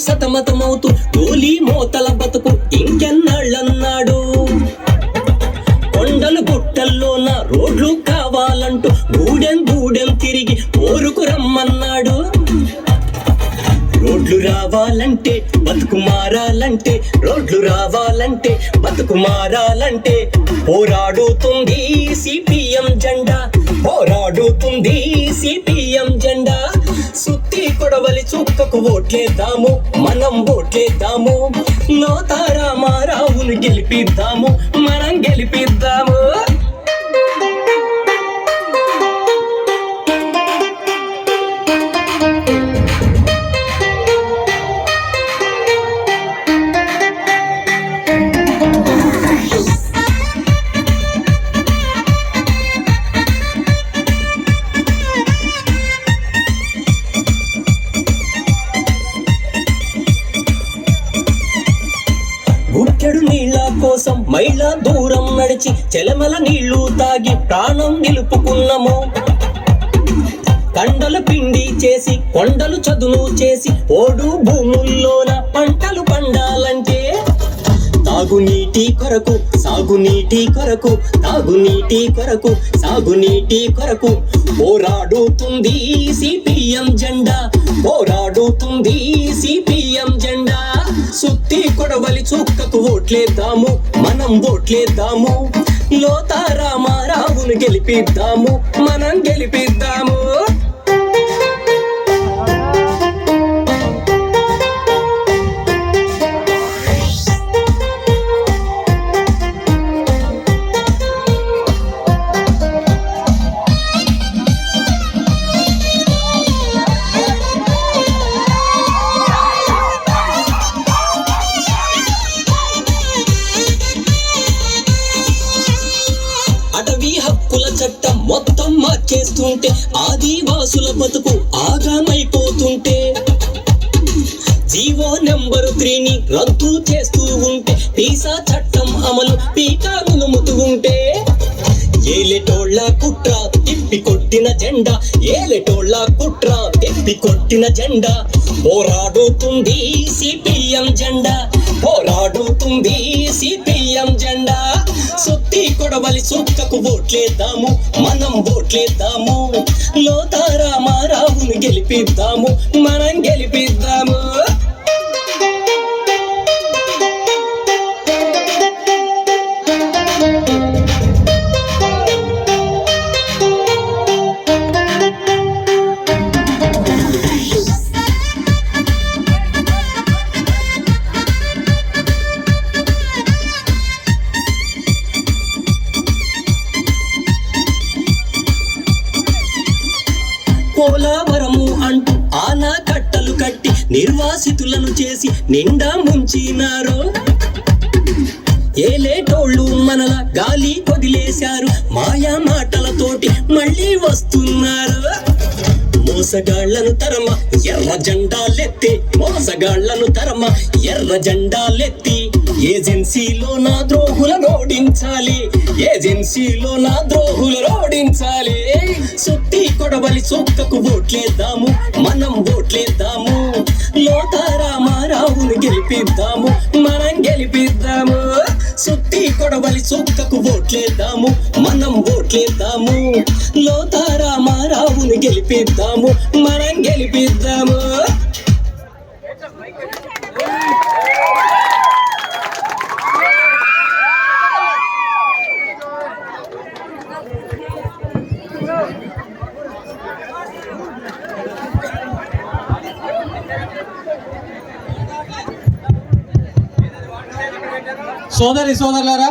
సతమతమవుతూ కూలీ మోతల బతుకు ఇంకెన్నాళ్ళన్నాడు. కొండలు గుట్టల్లోన రోడ్లు కావాలంటూ గూడెం గూడెం తిరిగి ఊరుకు రమ్మన్నాడు. రోడ్లు రావాలంటే బతుకు మారాలంటే, రోడ్లు రావాలంటే బతుకు మారాలంటే పోరాడుతుంది సిపిఎం జెండా, పోరాడుతుంది సిపిఎం జెండా. సుత్తి కొడవలి చుక్కకు ఓట్లేద్దాము, మనం ఓట్లేద్దాము. లోతారామారావును గెలిపిద్దాము, మనం గెలిపిద్దాము. గుక్కెడు నీళ్ళ కోసం మైళ్ళ దూరం నడిచి చెలమల నీళ్లు తాగి ప్రాణం నిలుపుకున్నాము. కండలు పిండి చేసి కొండలు చదును చేసి ఓడు భూముల్లోన పంటలు పండాలంటే తాగునీటి కొరకు సాగునీటి కొరకు, తాగునీటి కొరకు సాగునీటి కొరకు పోరాడుతుంది సిపిఎం జెండా, పోరాడుతుంది సిపిఎం జెండా. సుత్తి కొడవలి చుక్కకు ఓట్లేద్దాము, మనం ఓట్లేద్దాము. లోతారామారావును గెలిపిద్దాము, మనం గెలిపిద్దాము. అటవీ హక్కుల చట్టం మొత్తం మార్చేస్తుంటే ఆదివాసుల బతుకు ఆగమైపోతుంటే, జీవో నెంబరు 3ని రద్దు చేస్తూ ఉంటే, పీసా చట్టం అమలు పీకానుముతూ ఉంటే, ఏలెటోళ్ళ కుట్ర తిప్పి కొట్టిన జెండా, ఏలెటోళ్ళ కుట్ర తిప్పి కొట్టిన జెండా. పోరాడుతుంది సిపిఎం జెండా, పోరాడుతుంది సిపిఎం జెండా. సుత్తి కొడవలి చుక్కకు ఓట్లేద్దాము, మనం ఓట్లేద్దాము. లోతారామారావును గెలిపిద్దాము, మనం గెలిపిద్దాము. పోలవరము అంటూ ఆనకట్టలు కట్టి నిర్వాసితులను చేసి నిండా ముంచినారు. ఏలేటోళ్ళు మనల గాలి కొదిలేశారు, మాయా మాటలతోటి మళ్ళీ వస్తున్నారు. మోసగాళ్లను తరమ ఎర్ర జెండాలెత్తి, మోసగాళ్లను తరమ ఎర్ర జెండాలెత్తి. ఏజెన్సీలో నా ద్రోహులను ఓడించాలి, ఏజెన్సీలో నా ద్రోహులను ఓడించాలి. సుత్తి కొడవలి చుక్కకు ఓట్లేద్దాము, మనం ఓట్లేద్దాము. లోతారామారావును గెలిపిద్దాము, మనం గెలిపిద్దాము. సుత్తి కొడవలి చుక్కకు ఓట్లేద్దాము, మనం ఓట్లేద్దాము. లోతారామారావును గెలిపిద్దాము, మనం గెలిపిద్దాము. సోదరి సోదరులారా,